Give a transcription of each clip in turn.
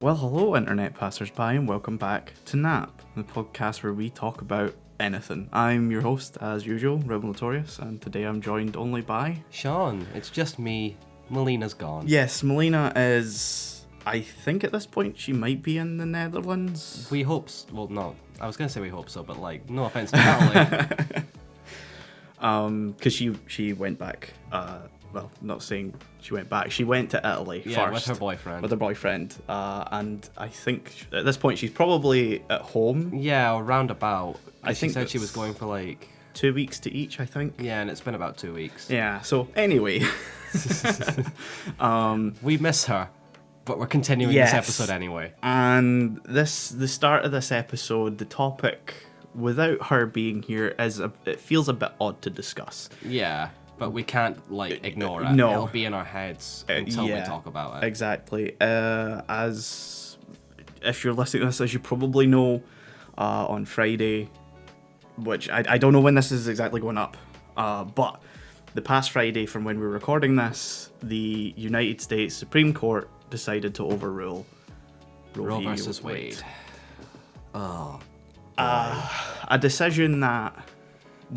Well, hello, internet passers-by, and welcome back to Nap, the podcast where we talk about anything. I'm your host, as usual, Rebel Notorious, and today I'm joined only by... Shaun, it's just me. Melina's gone. Yes, Melina is... I think at this point she might be in the Netherlands. We hope... Well, no. I was going to say we hope so, but, no offense to Natalie. Because she went back... well, not saying she went back. She went to Italy first. With her boyfriend. With her boyfriend. And I think at this point she's probably at home. Yeah, or roundabout. I think she said she was going for 2 weeks to each, I think. Yeah, and it's been about 2 weeks. Yeah, so anyway. We miss her, but we're continuing this episode anyway. And the start of this episode, the topic, without her being here, it feels a bit odd to discuss. Yeah. But we can't, ignore it. No. It'll be in our heads until we talk about it. Exactly. As if you're listening to this, as you probably know, on Friday, which I don't know when this is exactly going up, but the past Friday from when we're recording this, the United States Supreme Court decided to overrule Roe versus Wade. Oh. A decision that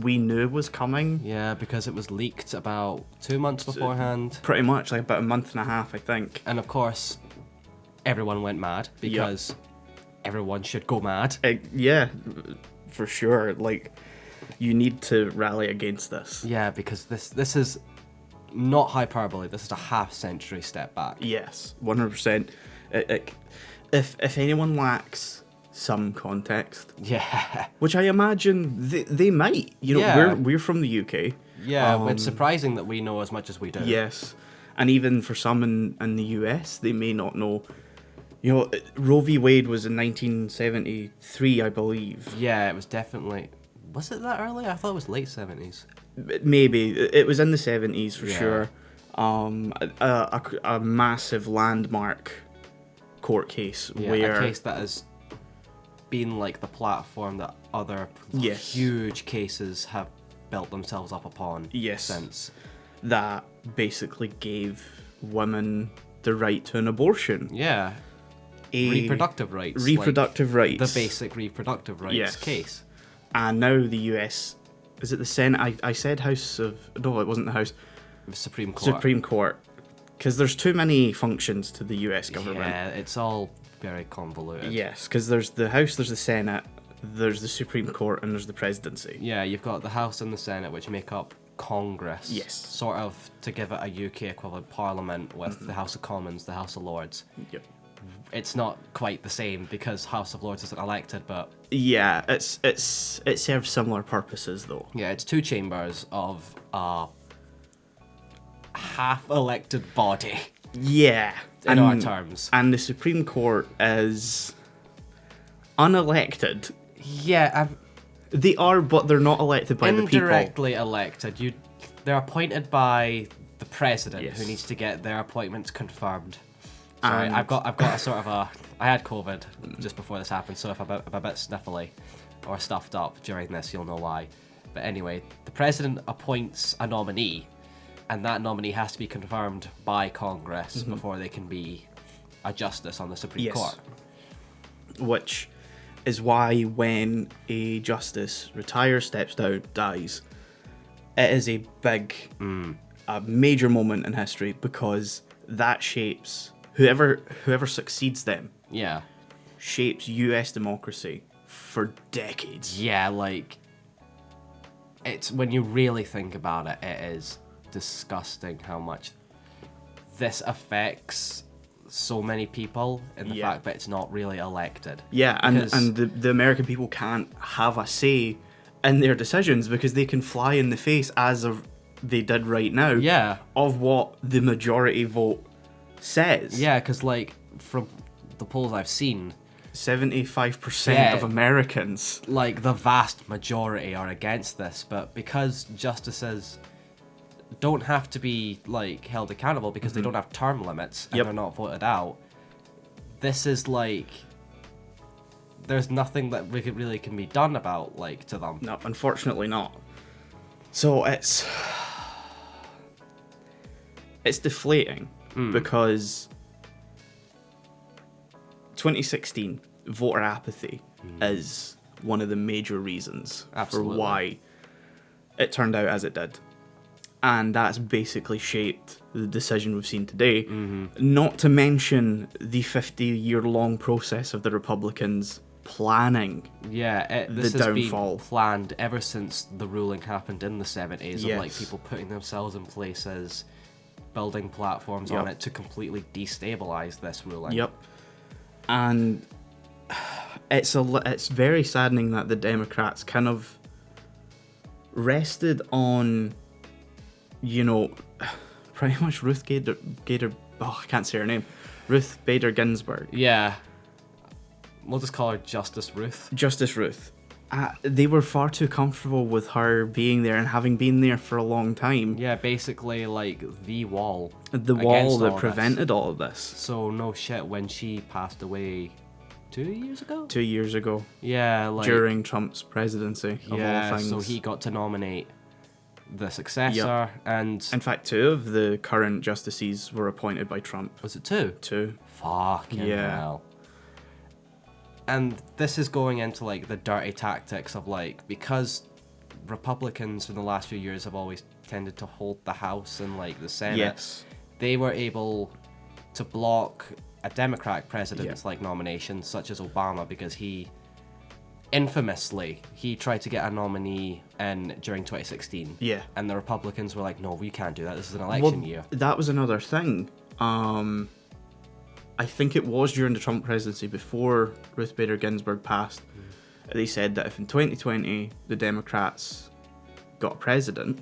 we knew was coming. Yeah, because it was leaked about 2 months beforehand. Pretty much, about a month and a half, I think. And of course, everyone went mad because everyone should go mad. Yeah, for sure. You need to rally against this. Yeah, because this is not hyperbole. This is a half-century step back. Yes, 100%. If anyone lacks some context, which I imagine they might. We're from the UK. Yeah, it's surprising that we know as much as we do. Yes, and even for some in the US, they may not know. Roe v. Wade was in 1973, I believe. Yeah, it was definitely. Was it that early? I thought it was late 70s. Maybe it was in the 70s for sure. A massive landmark court case where a case that has been the platform that other huge cases have built themselves up upon since. That basically gave women the right to an abortion. Yeah. Reproductive rights. Reproductive rights. The basic reproductive rights case. And now the US, is it the Senate? I said House of... No, it wasn't the House. It was Supreme Court. Supreme Court. Because there's too many functions to the US government. Yeah, it's all very convoluted. Yes, because there's the House, there's the Senate, there's the Supreme Court, and there's the presidency. Yeah, you've got the House and the Senate, which make up Congress. Yes. Sort of to give it a UK equivalent parliament with the House of Commons, the House of Lords. Yep. It's not quite the same because House of Lords isn't elected, but... Yeah, it serves similar purposes, though. Yeah, it's two chambers of a half-elected body. Yeah. In our terms. And the Supreme Court is unelected. Yeah, they are, but they're not elected by the people. Indirectly elected. They're appointed by the president, who needs to get their appointments confirmed. Sorry, I've got a sort of a... I had COVID just before this happened, so if I'm a bit sniffly or stuffed up during this, you'll know why. But anyway, the president appoints a nominee, and that nominee has to be confirmed by Congress before they can be a justice on the Supreme Court. Which is why when a justice retires, steps down, dies, it is a big, a major moment in history because that shapes whoever succeeds them. Yeah. Shapes US democracy for decades. Yeah, it's when you really think about it, it is disgusting how much this affects so many people in the fact that it's not really elected. Yeah, and the American people can't have a say in their decisions because they can fly in the face, as of they did right now, of what the majority vote says. Yeah, because from the polls I've seen, 75% of Americans, the vast majority, are against this, but because justices don't have to be held accountable because they don't have term limits and they're not voted out, this is there's nothing that really can be done about to them. No, unfortunately not. So it's deflating because 2016, voter apathy is one of the major reasons Absolutely. for why it turned out as it did. And that's basically shaped the decision we've seen today. Not to mention the 50-year-long process of the Republicans planning. Yeah, the this has downfall. been planned ever since the ruling happened in the 70s, of like Yes. people putting themselves in places, building platforms on it to completely destabilize this ruling. Yep. And it's very saddening that the Democrats kind of rested on, you know, pretty much Ruth Gator I can't say her name. Ruth Bader Ginsburg. Yeah. We'll just call her Justice Ruth. Justice Ruth. They were far too comfortable with her being there and having been there for a long time. Yeah, basically like the wall. The wall that prevented all of this. So no shit, when she passed away 2 years ago? 2 years ago. Yeah, like During Trump's presidency, of all things. So he got to nominate the successor, and in fact, 2 of the current justices were appointed by Trump. was it 2? 2. Fucking hell. And this is going into like the dirty tactics of like, because Republicans in the last few years have always tended to hold the House and like the Senate. Yes. They were able to block a Democratic president's like nominations, such as Obama, because he infamously tried to get a nominee in during 2016. Yeah. And the Republicans were like, no, we can't do that. This is an election year. That was another thing. I think it was during the Trump presidency, before Ruth Bader Ginsburg passed, they said that if in 2020 the Democrats got a president,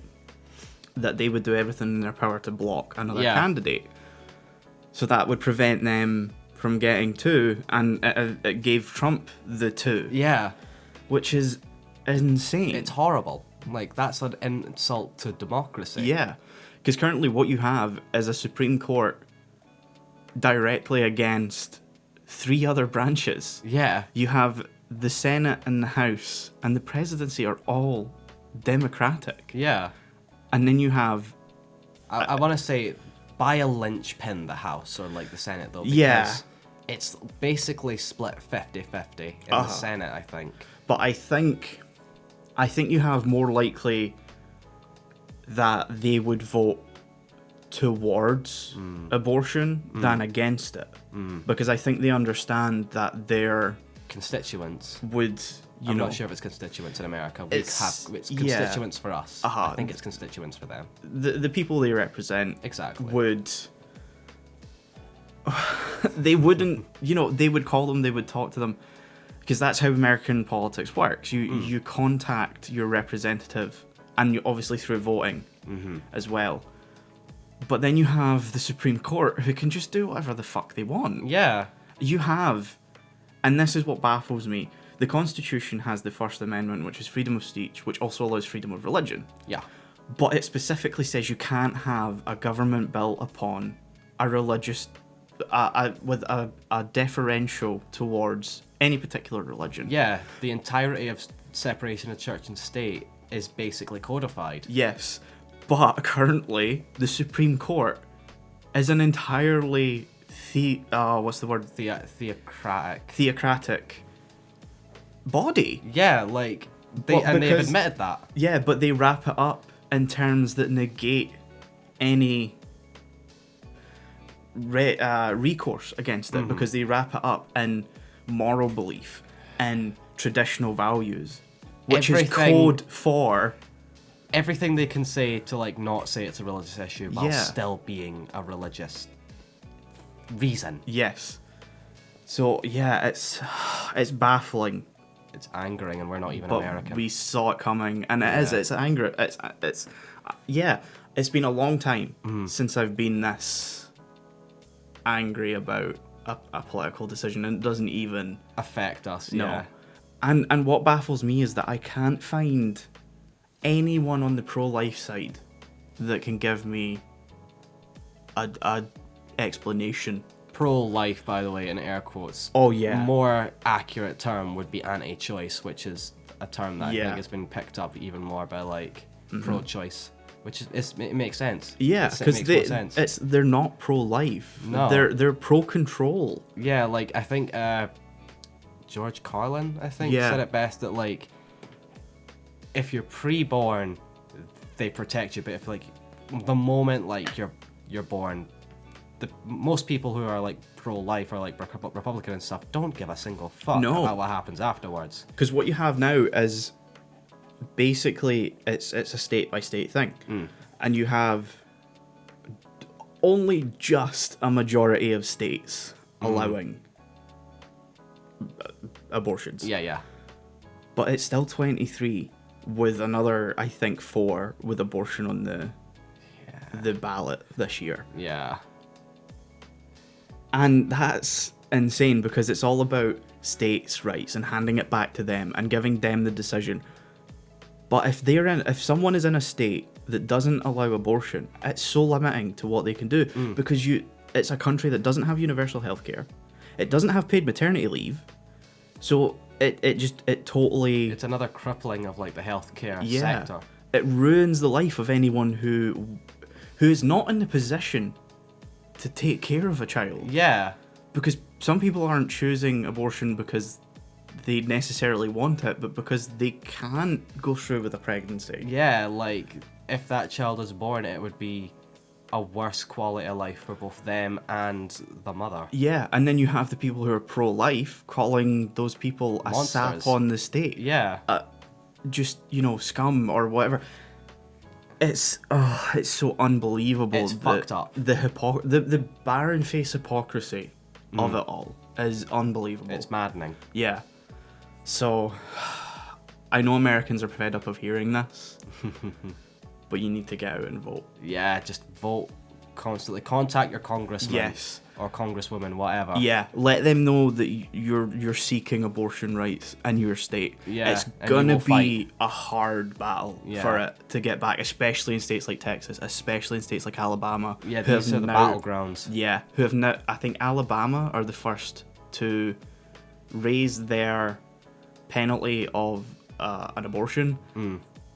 that they would do everything in their power to block another candidate. So that would prevent them from getting 2, and it gave Trump the 2. Yeah. Which is insane. It's horrible. Like, that's an insult to democracy. Yeah. Because currently what you have is a Supreme Court directly against 3 other branches. Yeah. You have the Senate and the House and the presidency are all Democratic. Yeah. And then you have... I want to say, by a linchpin, the House, or like the Senate, though. Because it's basically split 50-50 in the Senate, I think. But I think you have more likely that they would vote towards abortion than against it. Because I think they understand that their constituents would, I'm not sure if it's constituents in America. It's constituents for us. I think it's constituents for them. The people they represent exactly they wouldn't, they would call them, they would talk to them, because that's how American politics works. You contact your representative, and you obviously through voting as well. But then you have the Supreme Court, who can just do whatever the fuck they want. Yeah. You have, and this is what baffles me, the Constitution has the First Amendment, which is freedom of speech, which also allows freedom of religion. Yeah. But it specifically says you can't have a government built upon a religious, with a deferential towards any particular religion. Yeah, the entirety of separation of church and state is basically codified. Yes, but currently the Supreme Court is an entirely theocratic body. Yeah, like they've admitted that. Yeah, but they wrap it up in terms that negate any recourse against it, because they wrap it up in moral belief and traditional values, which is code for everything they can say to like not say it's a religious issue while still being a religious reason. Yes. So yeah, it's baffling. It's angering, and we're not even but American. We saw it coming, and it's angry. It's been a long time since I've been this angry about a political decision, and it doesn't even affect us. No. Yeah. And what baffles me is that I can't find anyone on the pro-life side that can give me a explanation. Pro-life, by the way, in air quotes. Oh yeah. More accurate term would be anti-choice, which is a term that I think has been picked up even more by like pro-choice which it makes sense. Yeah, because they're not pro-life. No. They're pro-control. Yeah, like I think George Carlin, said it best that like if you're pre-born, they protect you, but if like the moment like you're born, most people who are like pro-life or like Republican and stuff don't give a single fuck about what happens afterwards. Because what you have now is basically it's a state-by-state thing, and you have only just a majority of states allowing abortions. Yeah. But it's still 23 with another, I think, 4 with abortion on the ballot this year. Yeah. And that's insane because it's all about states' rights and handing it back to them and giving them the decision. But if someone is in a state that doesn't allow abortion, it's so limiting to what they can do because it's a country that doesn't have universal healthcare. It doesn't have paid maternity leave. So it totally... It's another crippling of like the healthcare sector. It ruins the life of anyone who is not in the position to take care of a child. Yeah. Because some people aren't choosing abortion because they necessarily want it, but because they can't go through with a pregnancy. Yeah, like if that child is born, it would be a worse quality of life for both them and the mother. Yeah, and then you have the people who are pro-life calling those people a sap on the state. Yeah. Just, scum or whatever. It's so unbelievable. It's fucked up. The barren-faced hypocrisy of it all is unbelievable. It's maddening. Yeah. So, I know Americans are fed up of hearing this, but you need to get out and vote. Yeah, just vote constantly. Contact your congressman. Yes. Or congresswoman, whatever. Yeah, let them know that you're seeking abortion rights in your state. Yeah, it's gonna be a hard battle for it to get back, especially in states like Texas, especially in states like Alabama. Yeah, these are the battlegrounds. Yeah, who have now, I think Alabama are the first to raise their penalty of an abortion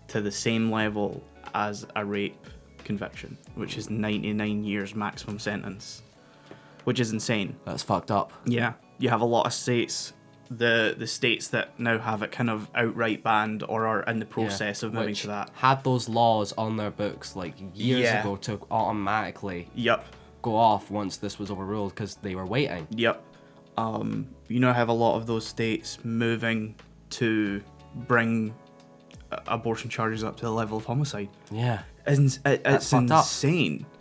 to the same level as a rape conviction, which is 99 years maximum sentence. Which is insane. That's fucked up. Yeah. You have a lot of states, the states that now have it kind of outright banned or are in the process of moving to that. Had those laws on their books like years ago to automatically go off once this was overruled because they were waiting. Yep. You now have a lot of those states moving to bring abortion charges up to the level of homicide. Yeah. It's insane. Up.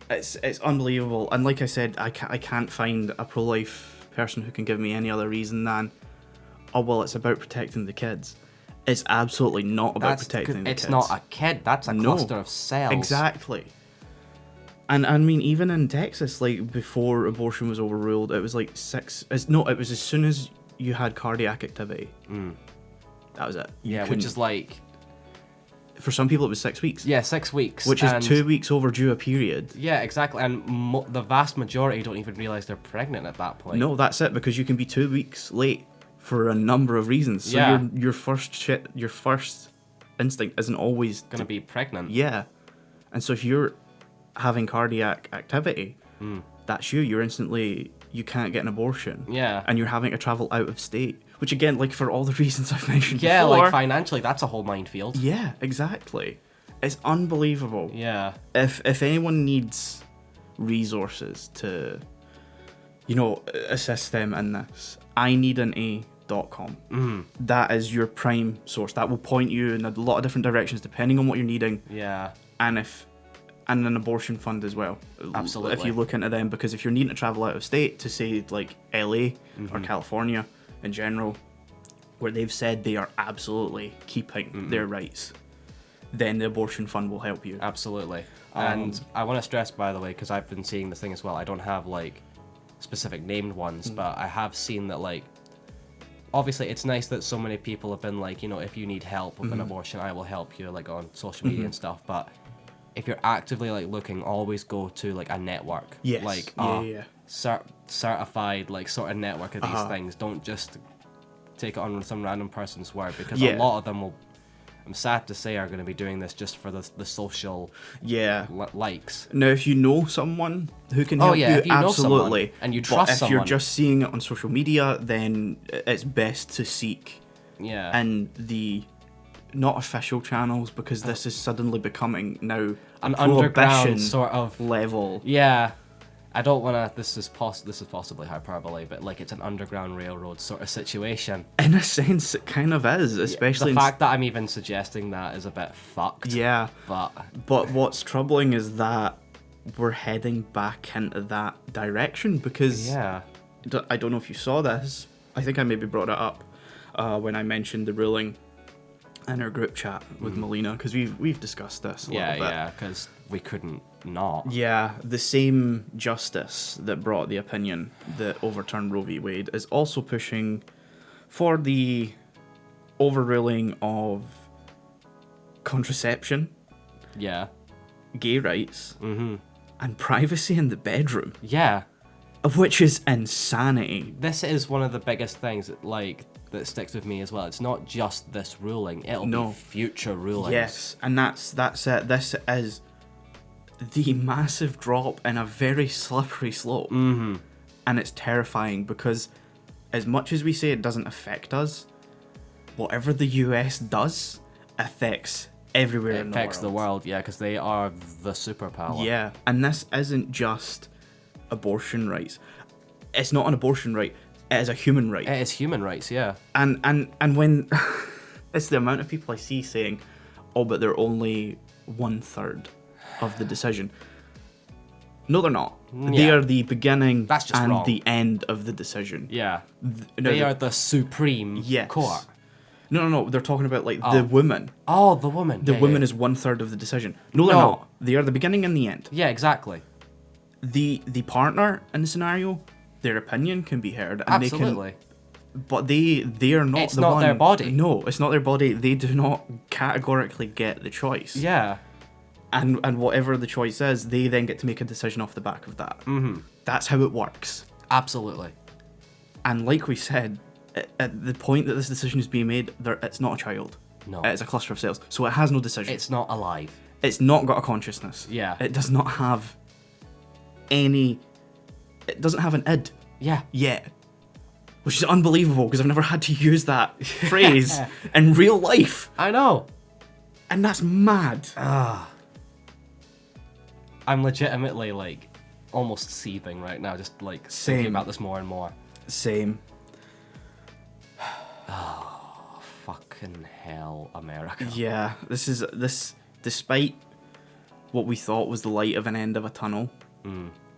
It's unbelievable, and like I said, I can't find a pro-life person who can give me any other reason than, oh well, it's about protecting the kids. It's absolutely not about protecting the kids. It's not a kid. That's a cluster of cells. Exactly. And I mean, even in Texas, like before abortion was overruled, it was like it was as soon as you had cardiac activity. That was it. Which is like. For some people, it was 6 weeks. Yeah, 6 weeks. Which is 2 weeks overdue a period. Yeah, exactly. And the vast majority don't even realise they're pregnant at that point. No, that's it, because you can be 2 weeks late for a number of reasons. So your first instinct isn't always... going to be pregnant. Yeah. And so if you're having cardiac activity, that's you. You can't get an abortion. Yeah. And you're having to travel out of state. Which again, like for all the reasons I've mentioned before. Yeah, like financially, that's a whole minefield. Yeah, exactly. It's unbelievable. Yeah. If anyone needs resources to, assist them in this, ineedana.com. That is your prime source. That will point you in a lot of different directions depending on what you're needing. Yeah. And an abortion fund as well. Absolutely. If you look into them, because if you're needing to travel out of state to say like LA or California in general, where they've said they are absolutely keeping their rights, then the abortion fund will help you. Absolutely. And I want to stress, by the way, because I've been seeing this thing as well, I don't have like specific named ones, but I have seen that like, obviously it's nice that so many people have been like, if you need help with an abortion, I will help you, like on social media and stuff, but if you're actively like looking, always go to like a network. Yes. Like certified like sort of network of these things. Don't just take it on some random person's word, because a lot of them will, I'm sad to say, are going to be doing this just for the social likes. Now, if you know someone who can help you, if you know absolutely. Someone and you trust but if you're just seeing it on social media, then it's best to seek in the not official channels, because this is suddenly becoming now an underground sort of level. Yeah. I don't want to. This is possibly hyperbole, but like it's an underground railroad sort of situation. In a sense, it kind of is, especially the fact that I'm even suggesting that is a bit fucked. Yeah, but what's troubling is that we're heading back into that direction, because I don't know if you saw this. I think I maybe brought it up when I mentioned the ruling in our group chat with Melina, because we've discussed this a little bit. Yeah, because we couldn't not. Yeah, the same justice that brought the opinion that overturned Roe v. Wade is also pushing for the overruling of contraception, gay rights, and privacy in the bedroom. Yeah. Which is insanity. This is one of the biggest things that sticks with me as well. It's not just this ruling, it'll be future rulings. Yes, and that's it. This is the massive drop in a very slippery slope. And it's terrifying, because as much as we say it doesn't affect us, whatever the US does affects everywhere in the world. It affects the world, because they are the superpower. Yeah, and this isn't just abortion rights. It's not an abortion right. It is a human right. It is human rights, yeah. And when it's the amount of people I see saying, "Oh, but they're only 1/3 of the decision." No, they're not. They are the beginning and wrong. the end of the decision. Yeah. They are the supreme court. No. They're talking about the woman. Oh, the woman. The woman is 1/3 of the decision. No, they're not. They are the beginning and the end. Yeah, exactly. The partner in the scenario, their opinion can be heard, and absolutely. But they are not. It's not their body. No, it's not their body. They do not categorically get the choice. Yeah. And whatever the choice is, they then get to make a decision off the back of that. That's how it works. Absolutely. And like we said, at the point that this decision is being made, it's not a child. No. It's a cluster of cells, so it has no decision. It's not alive. It's not got a consciousness. Yeah. It does not have it doesn't have an id. Yeah. Yet. Which is unbelievable, because I've never had to use that phrase in real life. I know. And that's mad. I'm legitimately almost seething right now, just thinking about this more and more. Same. Oh, fucking hell, America. Yeah, this despite what we thought was the light of an end of a tunnel,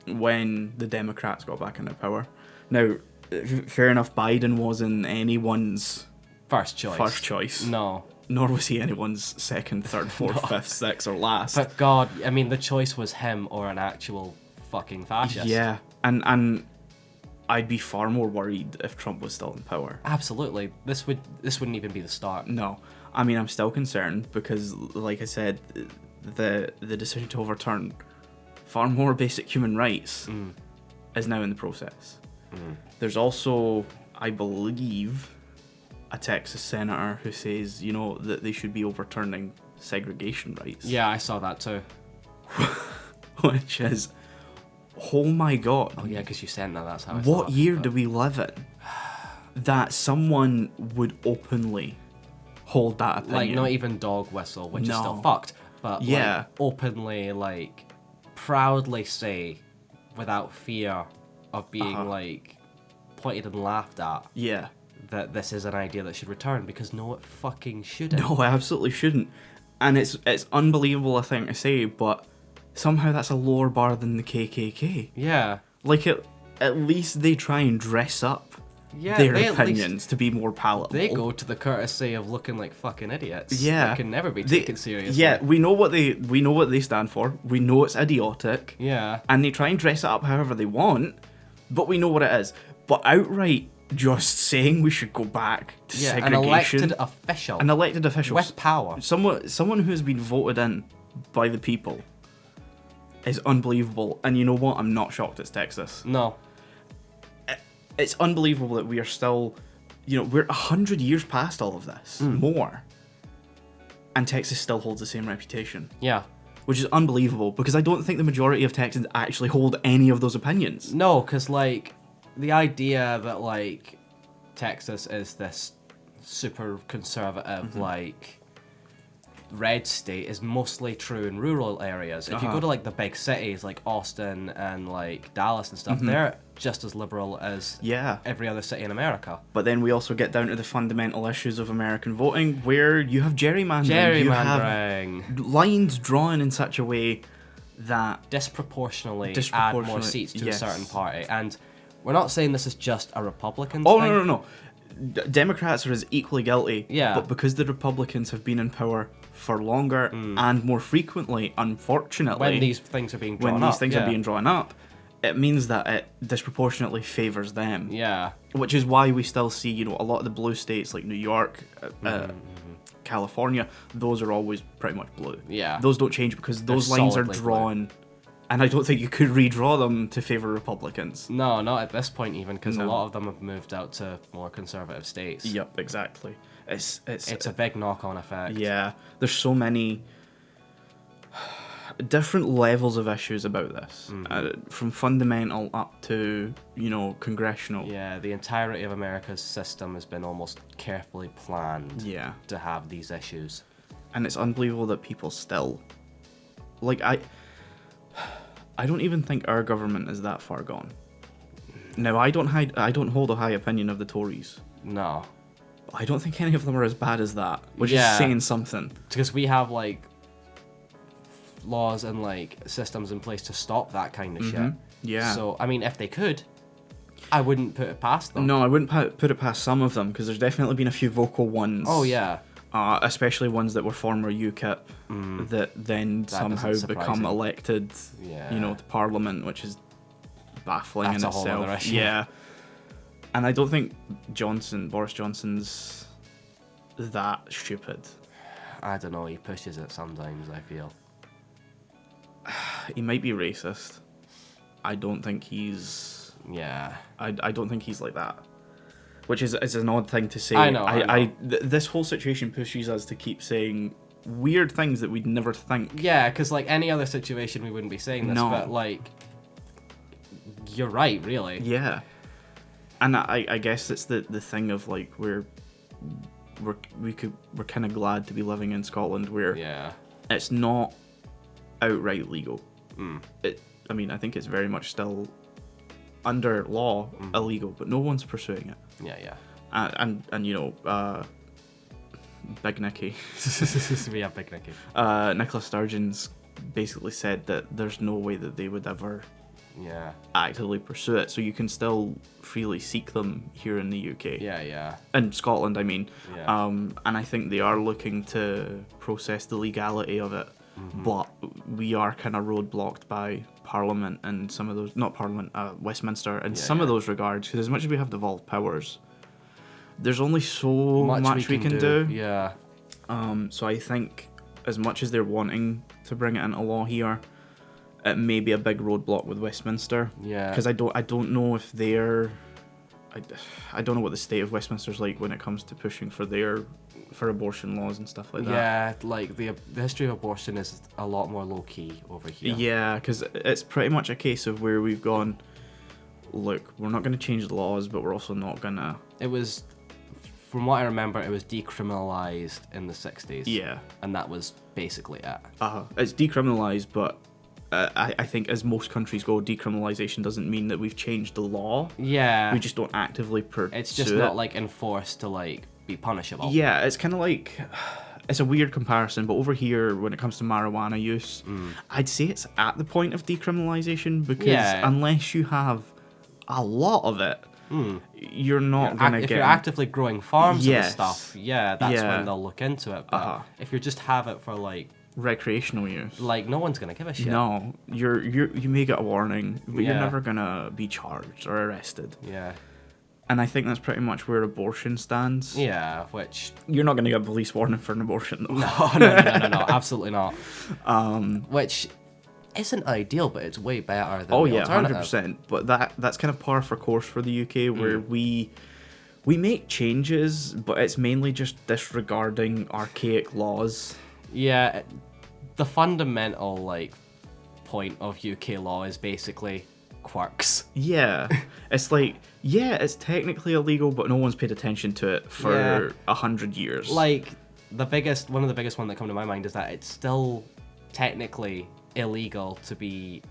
when the Democrats got back into power. Now, fair enough, Biden wasn't anyone's first choice. No. Nor was he anyone's second, third, fourth, fifth, sixth, or last. But God, I mean, the choice was him or an actual fucking fascist. Yeah, and I'd be far more worried if Trump was still in power. Absolutely. This wouldn't even be the start. No. I mean, I'm still concerned because, like I said, the decision to overturn far more basic human rights is now in the process. There's also, I believe, a Texas senator who says, that they should be overturning segregation rights. Yeah, I saw that too. Which is, oh my God. Oh yeah, because you sent that, that's how I What year do we live in that someone would openly hold that opinion? Not even dog whistle, which is still fucked, but openly, proudly say, without fear of being pointed and laughed at. Yeah. That this is an idea that should return, because no, it fucking shouldn't. No, it absolutely shouldn't. And it's unbelievable, I think, to say, but somehow that's a lower bar than the KKK. Yeah. At least they try and dress up their opinions to be more palatable. They go to the courtesy of looking like fucking idiots. Yeah. They can never be taken seriously. Yeah, we know what they stand for. We know it's idiotic. Yeah. And they try and dress it up however they want, but we know what it is. But outright just saying we should go back to segregation. An elected official. With power. Someone who has been voted in by the people is unbelievable. And you know what? I'm not shocked it's Texas. No. It's unbelievable that we are still, we're 100 years past all of this. More. and Texas still holds the same reputation. Yeah. Which is unbelievable, because I don't think the majority of Texans actually hold any of those opinions. No, because, like, the idea that, like, Texas is this super conservative, like, red state is mostly true in rural areas. If you go to, like, the big cities, like Austin and, like, Dallas and stuff, they're just as liberal as every other city in America. But then we also get down to the fundamental issues of American voting, where you have gerrymandering. You have lines drawn in such a way that disproportionately add more seats to a certain party. And we're not saying this is just a Republican thing. No. Democrats are as equally guilty. Yeah. But because the Republicans have been in power for longer and more frequently, unfortunately, when these things are being drawn up, it means that it disproportionately favors them. Yeah. Which is why we still see, you know, a lot of the blue states like New York, California, those are always pretty much blue. Yeah. Those don't change because those lines are drawn, and I don't think you could redraw them to favor Republicans. No, not at this point even, because a lot of them have moved out to more conservative states. Yep, exactly. It's a big knock-on effect. Yeah. There's so many different levels of issues about this, from fundamental up to, you know, congressional. Yeah, the entirety of America's system has been almost carefully planned to have these issues. And it's unbelievable that people still, like, I don't even think our government is that far gone. Now, I don't hold a high opinion of the Tories. No. I don't think any of them are as bad as that, which is saying something. Because we have, like, laws and, like, systems in place to stop that kind of shit. Yeah. So, I mean, if they could, I wouldn't put it past them. No, I wouldn't put it past some of them, because there's definitely been a few vocal ones. Oh, yeah. Especially ones that were former UKIP that then somehow become elected, you know, to Parliament, which is baffling in itself. That's a whole other issue. Yeah. And I don't think Boris Johnson's that stupid. I don't know, he pushes it sometimes, I feel. He might be racist. I don't think he's... Yeah. I don't think he's like that. Which is an odd thing to say. I know. This whole situation pushes us to keep saying weird things that we'd never think. Yeah, because, like, any other situation we wouldn't be saying this, but, like, you're right, really. Yeah. And I guess it's the thing of, like, we're kind of glad to be living in Scotland where it's not outright legal. I mean, I think it's very much still under law illegal, but no one's pursuing it. Yeah. And you know, Big Nicky. We have Big Nicky. Nicola Sturgeon's basically said that there's no way that they would ever actively pursue it, so you can still freely seek them here in the UK. Yeah. In Scotland, I mean. Yeah. And I think they are looking to process the legality of it, but we are kind of roadblocked by Parliament and some of those, not Parliament, Westminster, and some of those regards, because as much as we have devolved powers, there's only so much we can do. Yeah. So I think as much as they're wanting to bring it into law here, it may be a big roadblock with Westminster. Yeah. Because I don't know if they're... I don't know what the state of Westminster's like when it comes to pushing for abortion laws and stuff like that. Yeah, like the history of abortion is a lot more low-key over here. Yeah, because it's pretty much a case of where we've gone, look, we're not going to change the laws, but we're also not going to... It was, from what I remember, it was decriminalised in the 60s. Yeah. And that was basically it. It's decriminalised, but I think as most countries go, decriminalisation doesn't mean that we've changed the law. Yeah. We just don't actively pursue it. It's just not, like, enforced to, like, be punishable. Yeah, it's kind of like... It's a weird comparison, but over here, when it comes to marijuana use, I'd say it's at the point of decriminalisation, because unless you have a lot of it, you're not going to get... If you're actively growing farms and stuff, that's when they'll look into it. But if you just have it for, like... recreational use, like, no one's gonna give a shit. No, you may get a warning, but you're never gonna be charged or arrested. Yeah. And I think that's pretty much where abortion stands. Yeah, which... You're not gonna get a police warning for an abortion, though. No, absolutely not. Which isn't ideal, but it's way better than the alternative. 100%. But that's kind of par for course for the UK, where we we make changes, but it's mainly just disregarding archaic laws. Yeah, the fundamental like point of UK law is basically quirks. Yeah, it's like, yeah, it's technically illegal, but no one's paid attention to it for 100 years. Like one of the biggest one that come to my mind is that it's still technically illegal to be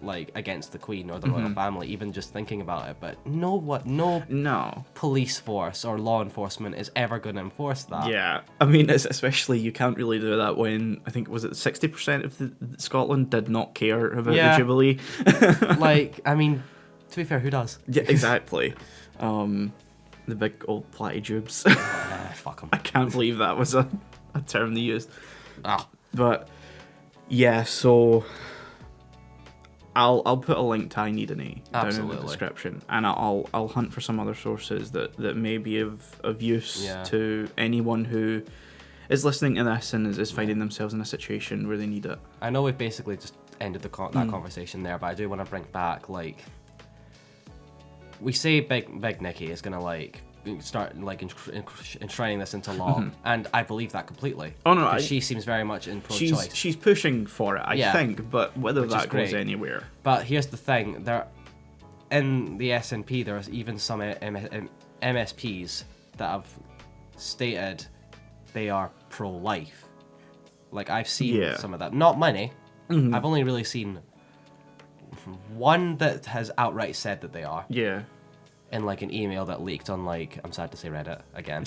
like against the Queen or the royal family, even just thinking about it. But no police force or law enforcement is ever going to enforce that. Yeah, I mean, it's especially, you can't really do that when, I think, was it 60% of Scotland did not care about the Jubilee? Like, I mean, to be fair, who does? Yeah, exactly. The big old platitubes. Fuck them. I can't believe that was a term they used. Ah. But yeah, so I'll put a link to I Need an A down in the description, and I'll hunt for some other sources that may be of use to anyone who is listening to this and is finding themselves in a situation where they need it. I know we've basically just ended that conversation there, but I do want to bring back, like, we say Big Nicky is gonna like start like enshrining this into law, and I believe that completely. Oh no, she seems very much in pro-choice. She's pushing for it, I think, but whether that goes anywhere. But here's the thing: there, in the SNP, there's even some MSPs that have stated they are pro-life. Like, I've seen some of that. Not many. I've only really seen one that has outright said that they are. Yeah. In like an email that leaked on, like, I'm sad to say, Reddit again.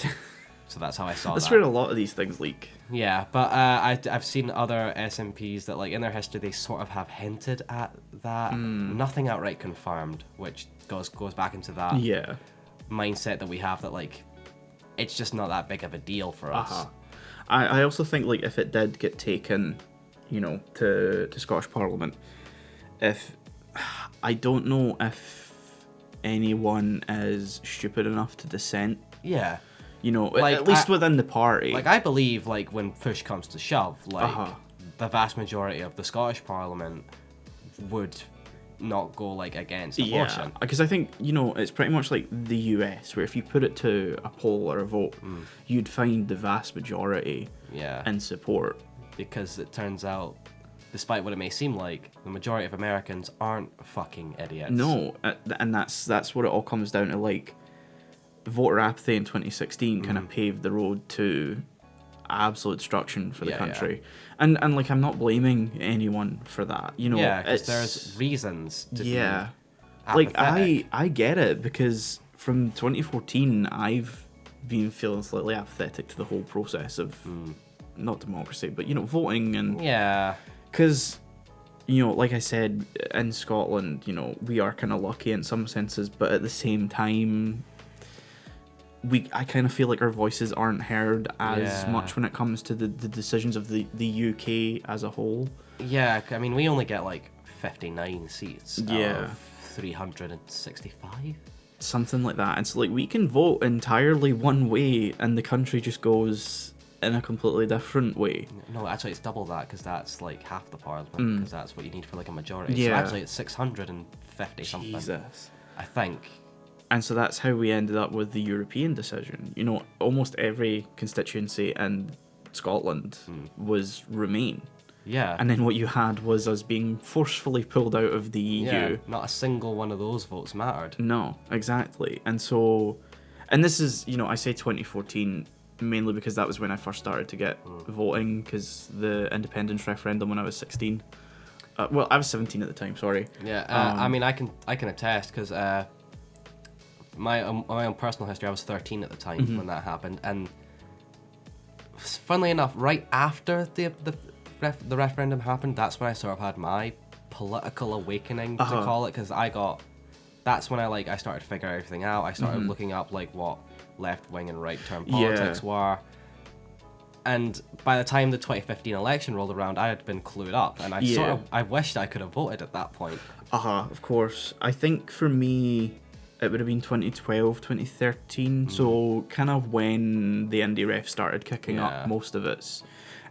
So that's how I saw That's where a lot of these things leak. Yeah, but I've seen other SMPs that, like, in their history, they sort of have hinted at that. Nothing outright confirmed, which goes back into that mindset that we have that, like, it's just not that big of a deal for us. I also think, like, if it did get taken, you know, to Scottish Parliament, I don't know if anyone is stupid enough to dissent. Yeah. You know, like, at least within the party. Like, I believe, like, when push comes to shove, like, the vast majority of the Scottish Parliament would not go, like, against abortion. Yeah, because I think, you know, it's pretty much like the US, where if you put it to a poll or a vote, you'd find the vast majority in support. Because it turns out, despite what it may seem like, the majority of Americans aren't fucking idiots. No, and that's what it all comes down to. Like, voter apathy in 2016 kind of paved the road to absolute destruction for the country. And like, I'm not blaming anyone for that. You know, because there's reasons to be like, apathetic. I get it, because from 2014 I've been feeling slightly apathetic to the whole process of not democracy, but, you know, voting and because, you know, like I said, in Scotland, you know, we are kind of lucky in some senses, but at the same time, I kind of feel like our voices aren't heard as much when it comes to the decisions of the UK as a whole. Yeah, I mean, we only get like 59 seats out of 365. Something like that. And so, like, we can vote entirely one way and the country just goes in a completely different way. No, actually, it's double that, because that's like half the parliament, because that's what you need for like a majority. So actually, it's 650 something. Jesus. I think. And so that's how we ended up with the European decision. You know, almost every constituency in Scotland was Remain. Yeah. And then what you had was us being forcefully pulled out of the EU. Yeah, not a single one of those votes mattered. No, exactly. And so, and this is, you know, I say 2014 mainly because that was when I first started to get voting, because the independence referendum when I was 16. Well, I was 17 at the time, sorry. Yeah, I mean, I can attest, because my own personal history, I was 13 at the time when that happened, and funnily enough, right after the referendum happened, that's when I sort of had my political awakening, to call it, because that's when I started to figure everything out. I started looking up, like, what left wing and right term politics were, and by the time the 2015 election rolled around, I had been clued up, and I wished I could have voted at that point. Of course. I think for me, it would have been 2012, 2013, so kind of when the indie ref started kicking up most of its.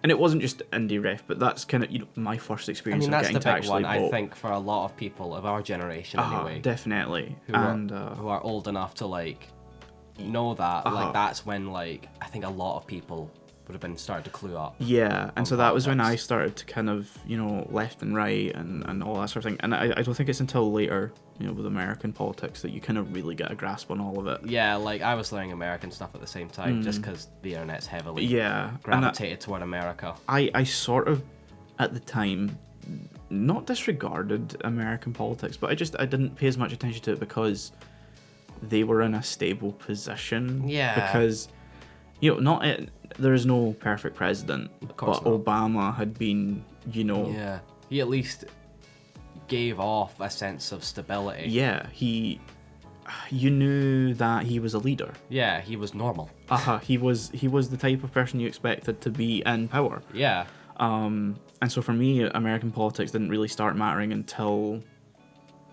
And it wasn't just indie ref, but that's kind of, you know, my first experience of getting to actually vote. That's the big one, I think, for a lot of people of our generation anyway. Definitely. Who are old enough to, like, know that, like that's when like I think a lot of people would have been starting to clue up. Yeah, and so that was when I politics. started to kind of, left and right and all that sort of thing. And I don't think it's until later, with American politics that you kind of really get a grasp on all of it. Yeah, like I was learning American stuff at the same time, just because the internet's heavily Yeah, gravitated toward America. I sort of, at the time, not disregarded American politics, but I didn't pay as much attention to it because they were in a stable position. Yeah. Because, there is no perfect president, course but not. Obama had been, Yeah, he at least gave off a sense of stability. Yeah, you knew that he was a leader. Yeah, he was normal. He was the type of person you expected to be in power. Yeah. And so for me, American politics didn't really start mattering until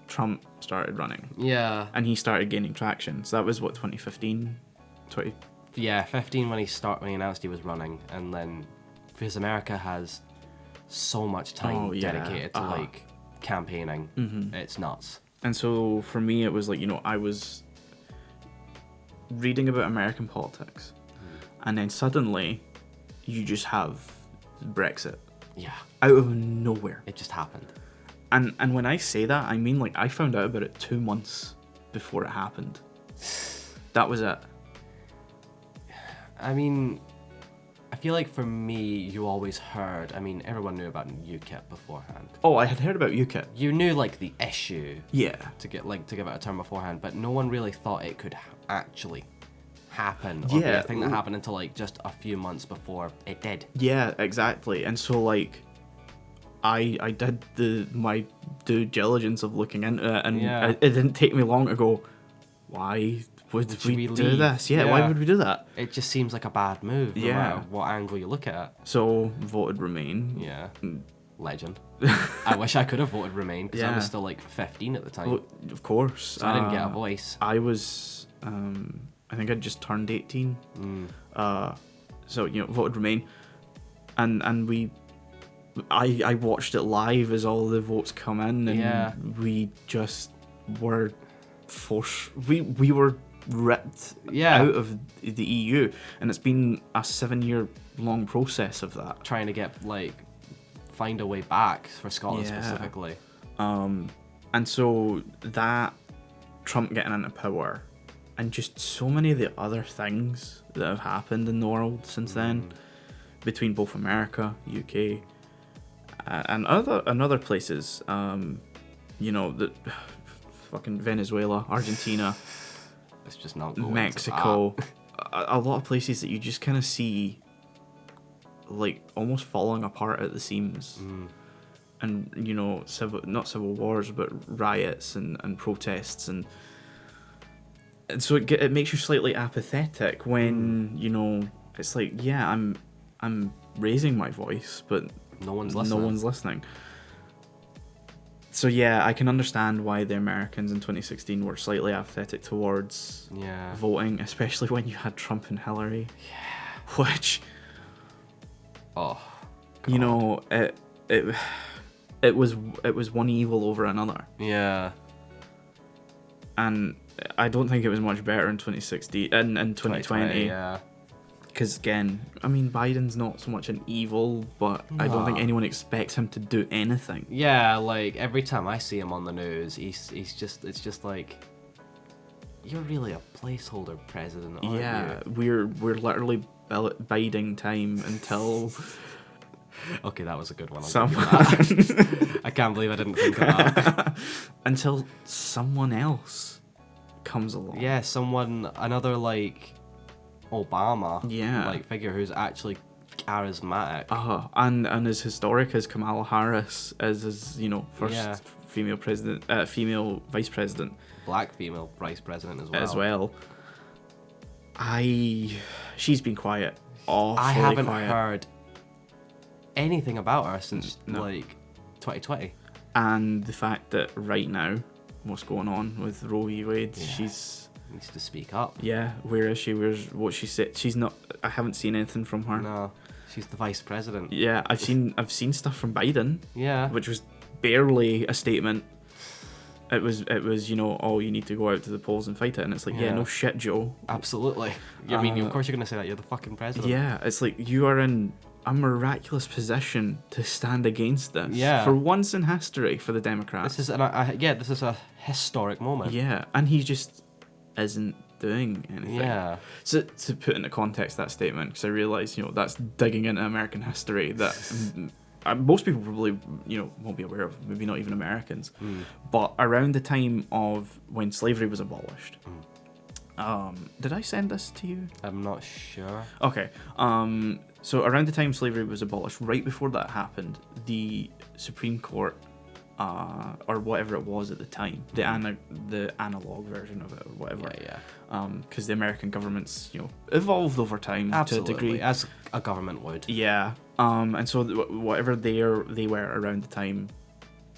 Trump started running. Yeah. And he started gaining traction. So that was what, 2015? Yeah, 15 when he announced he was running, and then because America has so much time dedicated to like campaigning, it's nuts. And so for me, it was like, I was reading about American politics, and then suddenly you just have Brexit. Yeah. Out of nowhere. It just happened. And when I say that, I mean like I found out about it 2 months before it happened. That was it. I mean, I feel like for me, you always heard. I mean, everyone knew about UKIP beforehand. Oh, I had heard about UKIP. You knew like the issue. Yeah. To give it a term beforehand, but no one really thought it could actually happen or be a thing that happened until like just a few months before it did. Yeah, exactly. And so like, I did my due diligence of looking into it, and it didn't take me long to go, why would we do this? Yeah, why would we do that? It just seems like a bad move, no matter what angle you look at it. So, voted Remain. Yeah. Legend. I wish I could have voted Remain, because I was still like 15 at the time. Well, of course. So I didn't get a voice. I was, I think I'd just turned 18. So, voted Remain. And I watched it live as all the votes come in, and we just were forced. We were ripped out of the EU, and it's been a 7-year long process of that, trying to get find a way back for Scotland specifically. And so that Trump getting into power, and just so many of the other things that have happened in the world since then, between both America, UK, and other places, the fucking Venezuela, Argentina, it's just not going Mexico, a lot of places that you just kind of see like almost falling apart at the seams. And not civil wars, but riots and protests, and so it makes you slightly apathetic when it's like, I'm raising my voice, but no one's listening. So yeah, I can understand why the Americans in 2016 were slightly apathetic towards voting, especially when you had Trump and Hillary. Yeah. Which, it was one evil over another. Yeah. And I don't think it was much better in 2016 and in 2020. Yeah. Because again, I mean, Biden's not so much an evil, but I don't think anyone expects him to do anything. Yeah, like every time I see him on the news, it's just like, you're really a placeholder president, aren't you? We're literally biding time until. Okay, that was a good one. Someone. I can't believe I didn't think of that. Until someone else comes along. Yeah, another Obama, figure who's actually charismatic. And as historic as Kamala Harris as first female president, female vice president, black female vice president as well. She's been quiet. I haven't heard anything about her since 2020. And the fact that right now, what's going on with Roe v. Wade, she's needs to speak up. Yeah, where is she? Where's what she said? She's not. I haven't seen anything from her. No, she's the vice president. Yeah, I've seen stuff from Biden. Yeah, which was barely a statement. It was oh, you need to go out to the polls and fight it, and it's like, yeah, no shit, Joe. Absolutely. I mean, of course you're gonna say that. You're the fucking president. Yeah, it's like you are in a miraculous position to stand against this. Yeah. For once in history for the Democrats. This is this is a historic moment. Yeah, and he just isn't doing anything. Yeah. So to put into context that statement, because I realise that's digging into American history that most people probably won't be aware of, maybe not even Americans. But around the time of when slavery was abolished, did I send this to you? I'm not sure. Okay. So around the time slavery was abolished, right before that happened, the Supreme Court, or whatever it was at the time, the analog version of it, or whatever. Yeah. Because the American government's evolved over time to a degree, as a government would. Yeah. And so whatever they were around the time,